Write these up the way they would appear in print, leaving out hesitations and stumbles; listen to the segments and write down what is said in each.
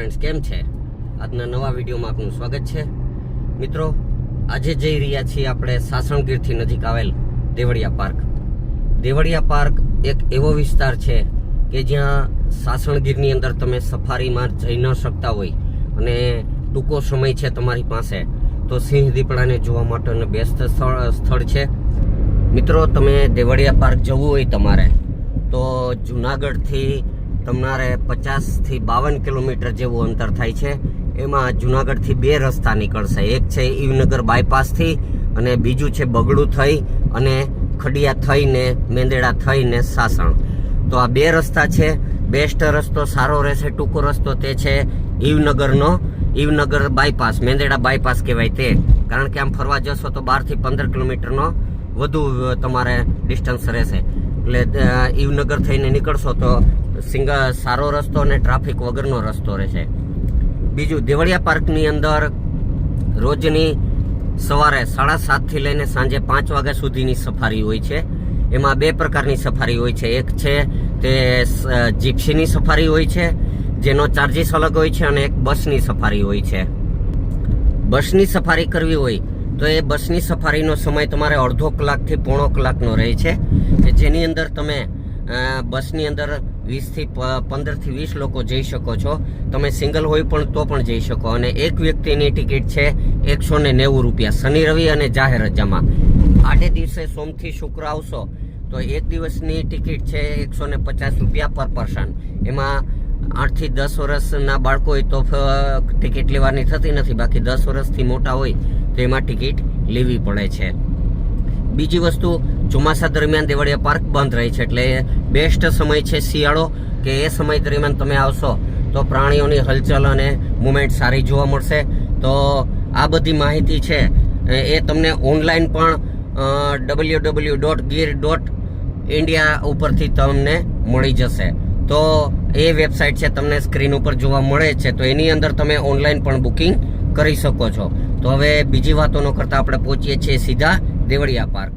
Friends, કેમ છે? આજના નવા વિડીયોમાં આપનું સ્વાગત છે. મિત્રો, આજે જઈ રહ્યા છીએ આપણે સાસણગીરથી નજીક આવેલ દેવળિયા પાર્ક. દેવળિયા પાર્ક એક એવો વિસ્તાર છે કે જ્યાં સાસણગીરની અંદર તમે સફારીમાં જઈ ન શકતા હોય અને ટૂંકો સમય છે તમારી પાસે, તો સિંહ દીપડાને જોવા માટેનું બેસ્ટ સ્થળ છે. મિત્રો, તમે દેવળિયા પાર્ક જવું હોય તમારે તો જુનાગઢથી તમારે 50 થી 52 કિલોમીટર જેવું અંતર થાય છે. એમાં જુનાગઢથી બે રસ્તા નીકળશે. એક છે ઈવનગર બાયપાસથી અને બીજું છે બગડું થઈ અને ખડિયા થઈને મેંદેડા થઈને સાસણ. તો આ બે રસ્તા છે. બેસ્ટ રસ્તો સારો રહેશે, ટૂંકો રસ્તો તે છે ઈવનગર બાયપાસ, મેંદેડા બાયપાસ કહેવાય તે. કારણ કે આમ ફરવા જશો તો 12 થી 15 કિલોમીટરનો વધુ તમારે ડિસ્ટન્સ રહેશે. એટલે ઈવનગર થઈને નીકળશો તો સારો રસ્તો અને ટ્રાફિક વગરનો રસ્તો રહેશે. બીજું, દેવળિયા પાર્કની અંદર રોજની સવારે 7:30 થી લઈને સાંજે 5 વાગ્યા સુધીની સફારી હોય છે. એમાં બે પ્રકારની સફારી હોય છે. એક છે તે જીપ્સીની સફારી હોય છે, જેનો ચાર્જીસ અલગ હોય છે, અને એક બસની સફારી હોય છે. બસની સફારી કરવી હોય તો એ બસની સફારીનો સમય તમારે અડધો કલાકથી પોણો કલાકનો રહે છે, કે જેની અંદર તમે બસની અંદર 20 થી 20 લોકો જઈ શકો છો. તમે સિંગલ હોય પણ તો પણ જઈ શકો. અને એક વ્યક્તિની ટિકિટ છે 190 રૂપિયા, શનિ રવિ અને જાહેર રજામાં. આઠે દિવસે સોમથી શુક્ર આવશો તો એક દિવસની ટિકિટ છે 150 રૂપિયા પર પર્સન. એમાં 8 થી 10 વર્ષના બાળકો હોય તો ટિકિટ લેવાની થતી નથી, બાકી 10 વર્ષથી મોટા હોય તો એમાં ટિકિટ લેવી પડે છે. બીજી વસ્તુ, ચોમાસા દરમિયાન દેવળિયા પાર્ક બંધ રહે છે, એટલે બેસ્ટ સમય છે શિયાળો, કે એ સમય દરમિયાન તમે આવશો તો પ્રાણીઓની હલચલ અને મુવમેન્ટ સારી જોવા મળશે. તો આ બધી માહિતી છે એ તમને ઓનલાઈન પણ www.gir.india ઉપરથી તમને મળી જશે. તો એ વેબસાઇટ છે તમને સ્ક્રીન ઉપર જોવા મળે છે, તો એની અંદર તમે ઓનલાઈન પણ બુકિંગ કરી શકો છો. તો હવે બીજી વાતો ન કરતા આપણે પહોંચીએ છીએ સીધા દેવળિયા પાર્ક.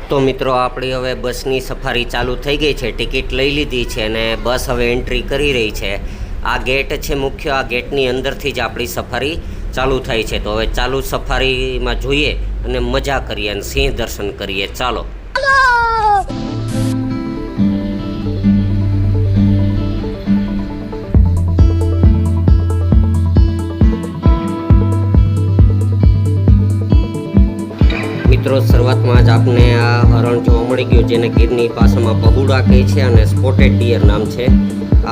તો મિત્રો, આપણી હવે બસની સફારી ચાલુ થઈ ગઈ છે. ટિકિટ લઈ લીધી છે અને બસ હવે એન્ટ્રી કરી રહી છે. આ ગેટ છે મુખ્ય, આ ગેટની અંદરથી જ આપણી સફારી ચાલુ થાય છે. તો હવે ચાલુ સફારીમાં જોઈએ અને મજા કરીએ અને સિંહ દર્શન કરીએ. ચાલો. મિત્રો શરૂઆતમાં જ આપને આ હરણ જોવા મળી ગયું, જેને ગીરની ભાષામાં પહુડા કહે છે અને સ્પોટેડ ડિયર નામ છે.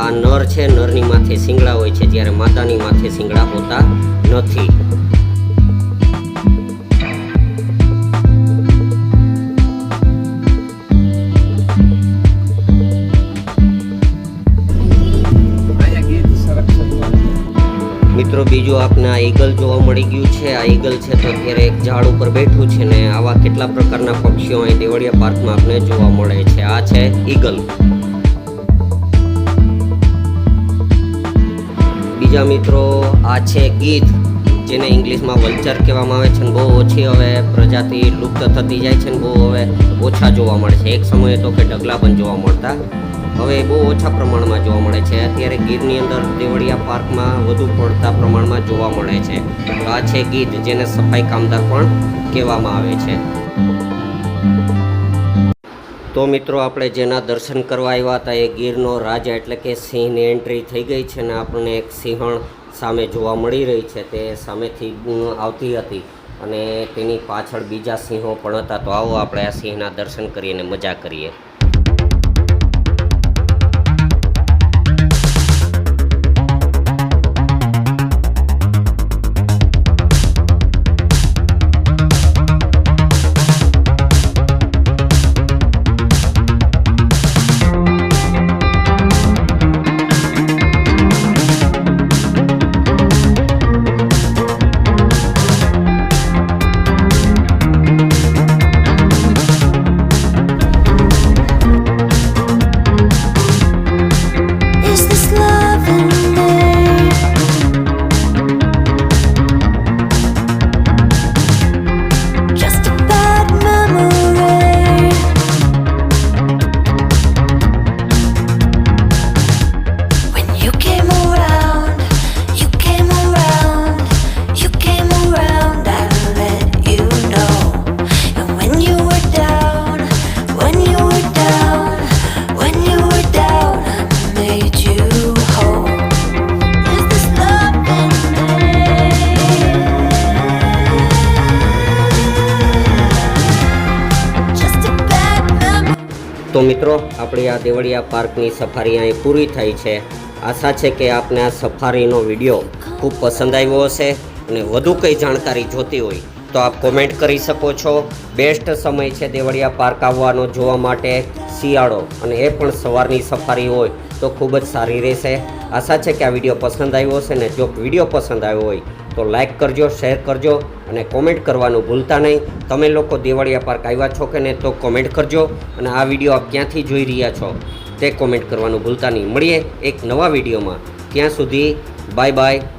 આ નર છે, નરની માથે શિંગડા હોય છે, જ્યારે માદાની માથે શિંગડા હોતા નથી. મિત્રો બીજું આપને આ ઈગલ જોવા મળી ગયું છે. આ ઈગલ છે તો અત્યારે એક ઝાડ ઉપર બેઠું છે ને આવા કેટલા પ્રકારના પક્ષીઓ અહીં દેવળિયા પાર્કમાં આપને જોવા મળે છે. આ છે ઈગલ. બીજા મિત્રો આ છે ગીધ, જેને ઇંગ્લિશમાં વલ્ચર કહેવામાં આવે છે ને બહુ ઓછી હવે પ્રજાતિ લુપ્ત થતી જાય છે ને બહુ હવે ઓછા જોવા મળે છે. એક સમયે તો કે ઢગલા પણ જોવા મળતા, હવે બહુ ઓછા પ્રમાણમાં જોવા મળે છે. અત્યારે ગીરની અંદર દેવળિયા પાર્કમાં વધુ પડતા પ્રમાણમાં જોવા મળે છે. તો આ છે ગીધ, જેને સફાઈ કામદાર પણ કહેવામાં આવે છે. તો મિત્રો આપણે જેના દર્શન કરવા આવ્યા હતા એ ગીરનો રાજા એટલે કે સિંહની એન્ટ્રી થઈ ગઈ છે ને આપણને એક સિંહણ સામે જોવા મળી રહી છે. તે સામેથી આવતી હતી અને તેની પાછળ બીજા સિંહો પણ હતા. તો આવો આપણે આ સિંહના દર્શન કરીએ અને મજા કરીએ. તો મિત્રો આપણી આ દેવળિયા પાર્કની સફારી અહીં પૂરી થઈ છે. આશા છે કે આપને આ સફારીનો વિડીયો ખૂબ પસંદ આવ્યો હશે અને વધુ કંઈ જાણકારી જોતી હોય તો આપ કોમેન્ટ કરી શકો છો. બેસ્ટ સમય છે દેવળિયા પાર્ક આવવાનો જોવા માટે શિયાળો, અને એ પણ સવારની સફારી હોય તો ખૂબ જ સારી રહેશે. આશા છે કે આ વિડીયો પસંદ આવ્યો હશે ને જો વિડીયો પસંદ આવ્યો હોય તો લાઈક કરજો, શેર કરજો અને કોમેન્ટ કરવાનું ભૂલતા નહીં. તમે લોકો દેવળિયા પાર્ક આવ્યા છો કે નહીં તો કોમેન્ટ કરજો, અને આ વિડીયો આપ ક્યાંથી જોઈ રહ્યા છો તે કોમેન્ટ કરવાનું ભૂલતા નહીં. મળીએ એક નવા વિડીયોમાં. ત્યાં સુધી બાય બાય.